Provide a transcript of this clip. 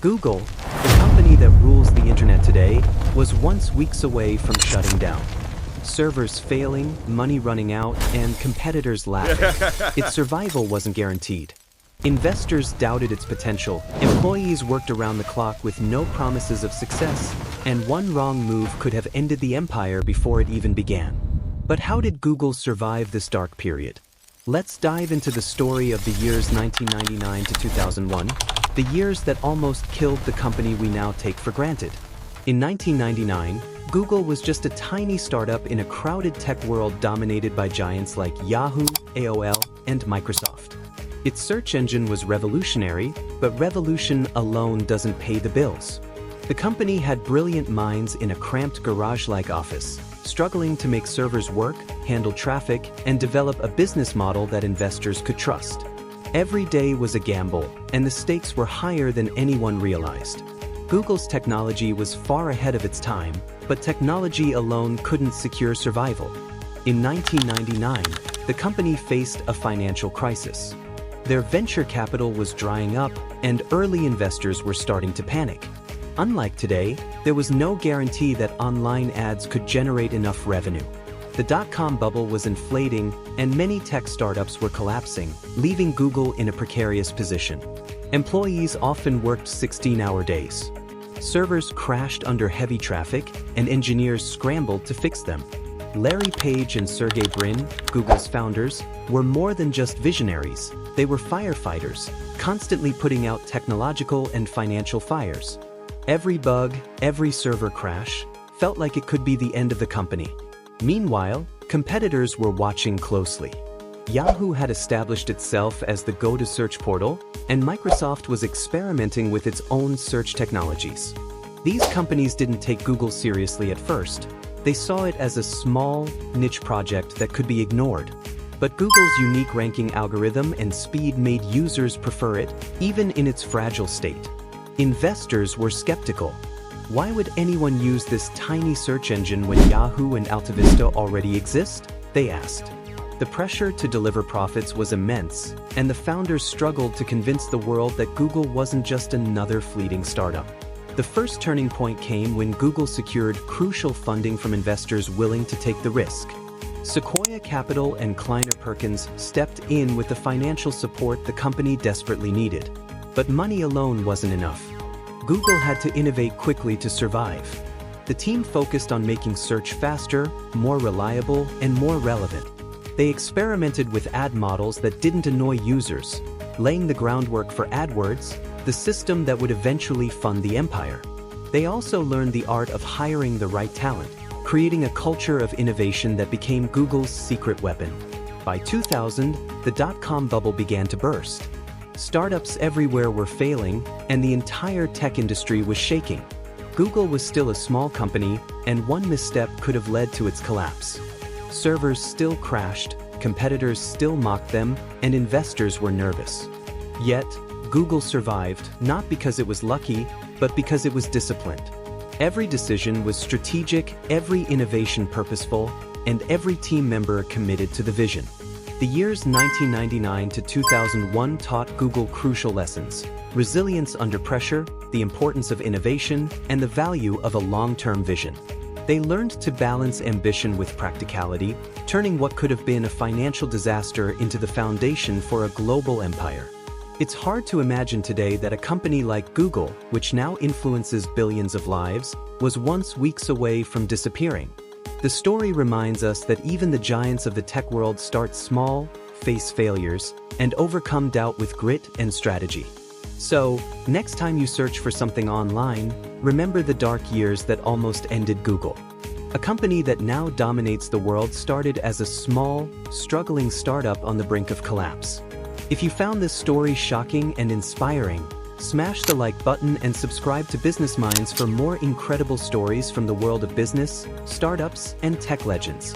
Google, the company that rules the internet today, was once weeks away from shutting down. Servers failing, money running out, and competitors laughing. Its survival wasn't guaranteed. Investors doubted its potential, employees worked around the clock with no promises of success, and one wrong move could have ended the empire before it even began. But how did Google survive this dark period? Let's dive into the story of the years 1999 to 2001, the years that almost killed the company we now take for granted. In 1999, Google was just a tiny startup in a crowded tech world dominated by giants like Yahoo, AOL, and Microsoft. Its search engine was revolutionary, but revolution alone doesn't pay the bills. The company had brilliant minds in a cramped garage-like office, struggling to make servers work, handle traffic, and develop a business model that investors could trust. Every day was a gamble, and the stakes were higher than anyone realized. Google's technology was far ahead of its time, but technology alone couldn't secure survival. In 1999, the company faced a financial crisis. Their venture capital was drying up, and early investors were starting to panic. Unlike today, there was no guarantee that online ads could generate enough revenue. The dot-com bubble was inflating, and many tech startups were collapsing, leaving Google in a precarious position. Employees often worked 16-hour days. Servers crashed under heavy traffic, and engineers scrambled to fix them. Larry Page and Sergey Brin, Google's founders, were more than just visionaries. They were firefighters, constantly putting out technological and financial fires. Every bug, every server crash, felt like it could be the end of the company. Meanwhile, competitors were watching closely. Yahoo had established itself as the go-to search portal, and Microsoft was experimenting with its own search technologies. These companies didn't take Google seriously at first. They saw it as a small, niche project that could be ignored. But Google's unique ranking algorithm and speed made users prefer it, even in its fragile state. Investors were skeptical. Why would anyone use this tiny search engine when Yahoo and AltaVista already exist? They asked. The pressure to deliver profits was immense, and the founders struggled to convince the world that Google wasn't just another fleeting startup. The first turning point came when Google secured crucial funding from investors willing to take the risk. Sequoia Capital and Kleiner Perkins stepped in with the financial support the company desperately needed. But money alone wasn't enough. Google had to innovate quickly to survive. The team focused on making search faster, more reliable, and more relevant. They experimented with ad models that didn't annoy users, laying the groundwork for AdWords, the system that would eventually fund the empire. They also learned the art of hiring the right talent, creating a culture of innovation that became Google's secret weapon. By 2000, the dot-com bubble began to burst. Startups everywhere were failing, and the entire tech industry was shaking. Google was still a small company, and one misstep could have led to its collapse. Servers still crashed, competitors still mocked them, and investors were nervous. Yet, Google survived, not because it was lucky, but because it was disciplined. Every decision was strategic, every innovation purposeful, and every team member committed to the vision. The years 1999 to 2001 taught Google crucial lessons: resilience under pressure, the importance of innovation, and the value of a long-term vision. They learned to balance ambition with practicality, turning what could have been a financial disaster into the foundation for a global empire. It's hard to imagine today that a company like Google, which now influences billions of lives, was once weeks away from disappearing. The story reminds us that even the giants of the tech world start small, face failures, and overcome doubt with grit and strategy. So, next time you search for something online, remember the dark years that almost ended Google. A company that now dominates the world started as a small, struggling startup on the brink of collapse. If you found this story shocking and inspiring, smash the like button and subscribe to BusinessMindzz for more incredible stories from the world of business, startups, and tech legends.